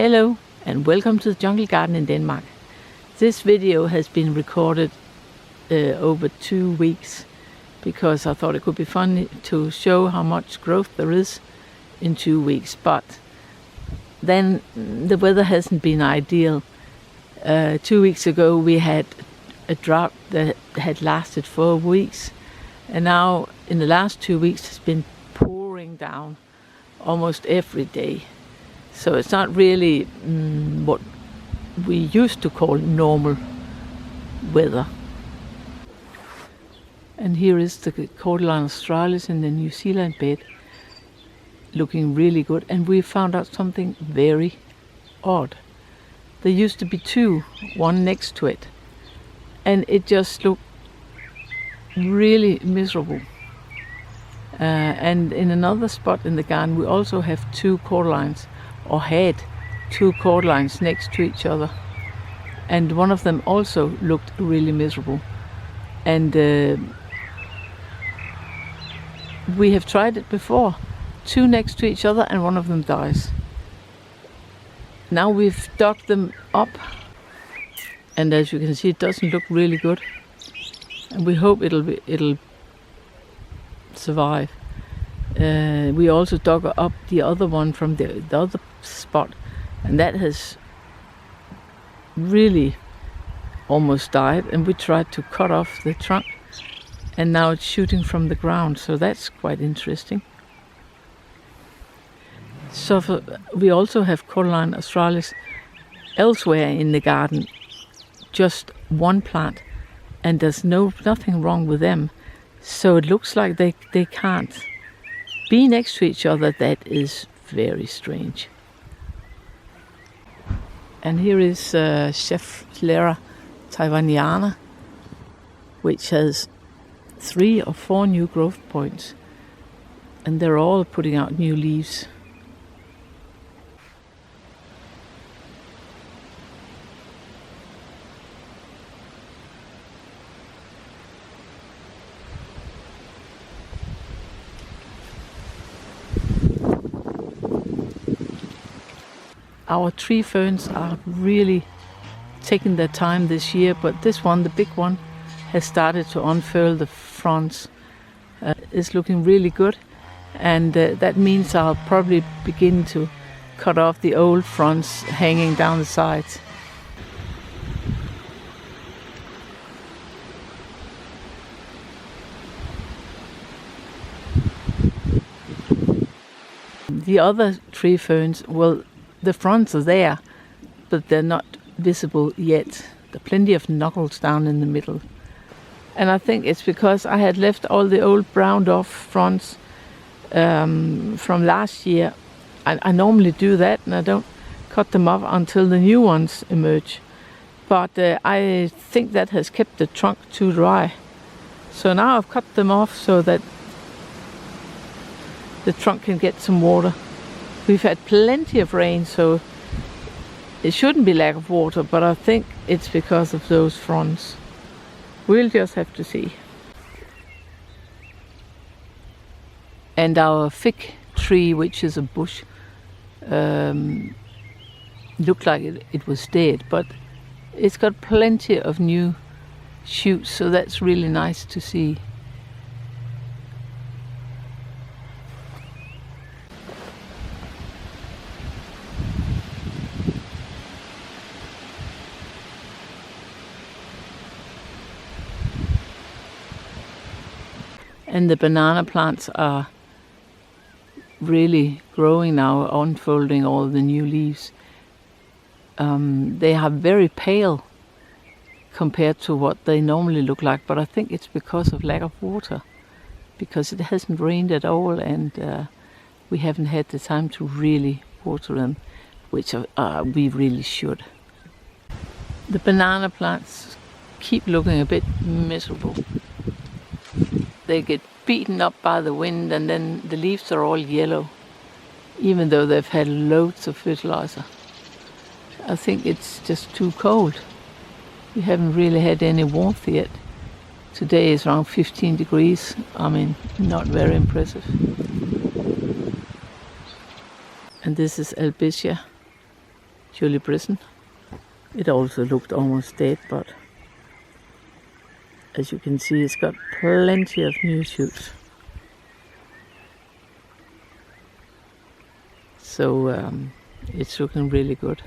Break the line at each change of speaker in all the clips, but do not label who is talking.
Hello and welcome to the Jungle Garden in Denmark. This video has been recorded over 2 weeks because I thought it could be fun to show how much growth there is in 2 weeks, but then the weather hasn't been ideal. 2 weeks ago we had a drought that had lasted 4 weeks, and now in the last 2 weeks it's been pouring down almost every day. So it's not really what we used to call normal weather. And here is the Cordyline australis in the New Zealand bed, looking really good. And we found out something very odd. There used to be two, one next to it, and it just looked really miserable. And in another spot in the garden we also have two cordylines, or had two cordylines next to each other, and one of them also looked really miserable. And we have tried it before, two next to each other, and one of them dies. Now we've dug them up, and as you can see, it doesn't look really good, and we hope it'll survive. We also dug up the other one from the other spot, and that has really almost died, and we tried to cut off the trunk, and now it's shooting from the ground, so that's quite interesting. So we also have Cordyline australis elsewhere in the garden, just one plant, and there's nothing wrong with them, so it looks like they can't be next to each other. That is very strange. And here is Schefflera taiwaniana, which has 3 or 4 new growth points, and they're all putting out new leaves. Our tree ferns are really taking their time this year, but this one, the big one, has started to unfurl the fronds. It's looking really good, and that means I'll probably begin to cut off the old fronds hanging down the sides. The other tree ferns, well, the fronds are there, but they're not visible yet. There are plenty of knuckles down in the middle. And I think it's because I had left all the old browned off fronds from last year. I normally do that, and I don't cut them off until the new ones emerge. But I think that has kept the trunk too dry. So now I've cut them off so that the trunk can get some water. We've had plenty of rain, so it shouldn't be lack of water, but I think it's because of those fronds. We'll just have to see. And our fig tree, which is a bush, looked like it was dead, but it's got plenty of new shoots, so that's really nice to see. And the banana plants are really growing now, unfolding all the new leaves. They are very pale compared to what they normally look like, but I think it's because of lack of water, because it hasn't rained at all, and we haven't had the time to really water them, which we really should. The banana plants keep looking a bit miserable. They get beaten up by the wind, and then the leaves are all yellow, even though they've had loads of fertilizer. I think it's just too cold. We haven't really had any warmth yet. Today is around 15 degrees. I mean, not very impressive. And this is Albizia. Julie-Brisson. It also looked almost dead, but as you can see, it's got plenty of new shoots. So it's looking really good.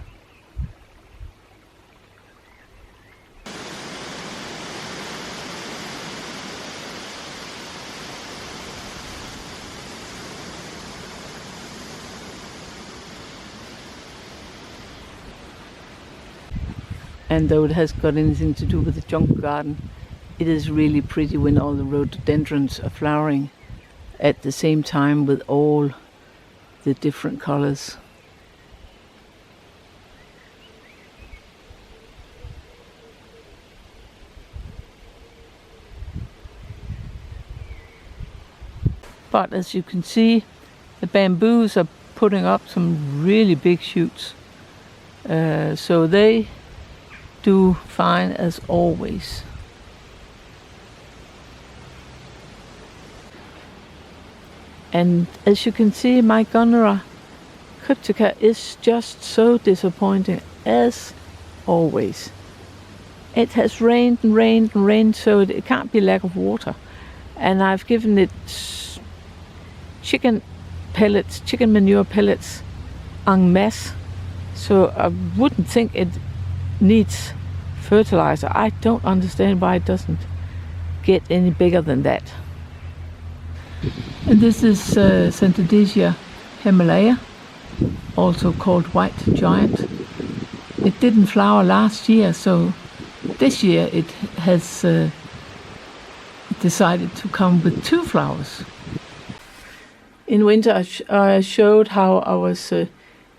And though it has got anything to do with the jungle garden, it is really pretty when all the rhododendrons are flowering at the same time with all the different colors. But as you can see, the bamboos are putting up some really big shoots. So they do fine as always. And as you can see, my Gunnera cryptica is just so disappointing as always. It has rained and rained and rained, so it can't be lack of water. And I've given it chicken pellets, chicken manure pellets en masse. So I wouldn't think it needs fertilizer. I don't understand why it doesn't get any bigger than that. And this is Zantedeschia Himalaya, also called white giant. It didn't flower last year, so this year it has decided to come with 2 flowers. In winter I showed how I was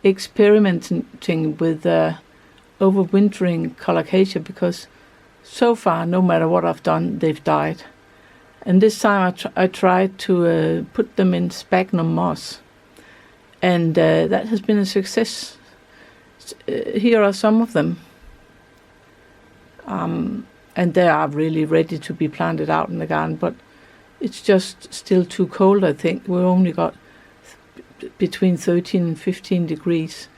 experimenting with overwintering Colocasia, because so far, no matter what I've done, they've died. And this time I tried to put them in sphagnum moss, and that has been a success. Here are some of them, and they are really ready to be planted out in the garden, but it's just still too cold, I think. We only got between 13 and 15 degrees.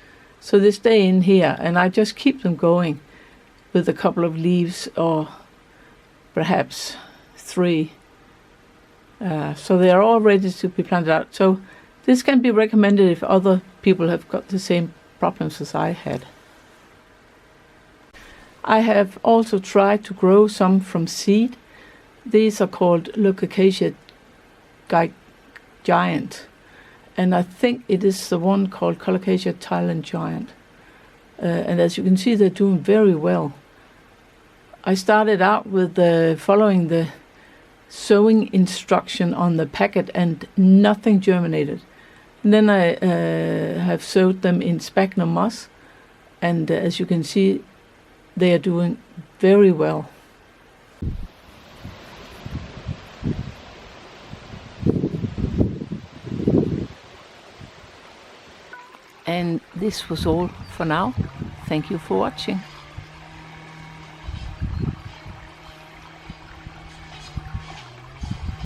So they stay in here, and I just keep them going with a couple of leaves, or perhaps 3. So they are all ready to be planted out. So this can be recommended if other people have got the same problems as I had. I have also tried to grow some from seed. These are called Leucocasia giant. And I think it is the one called Colocasia Thailand giant. And as you can see, they're doing very well. I started out with following the sowing instruction on the packet, and nothing germinated. And then I have sowed them in sphagnum moss, and as you can see, they are doing very well. And this was all for now. Thank you for watching.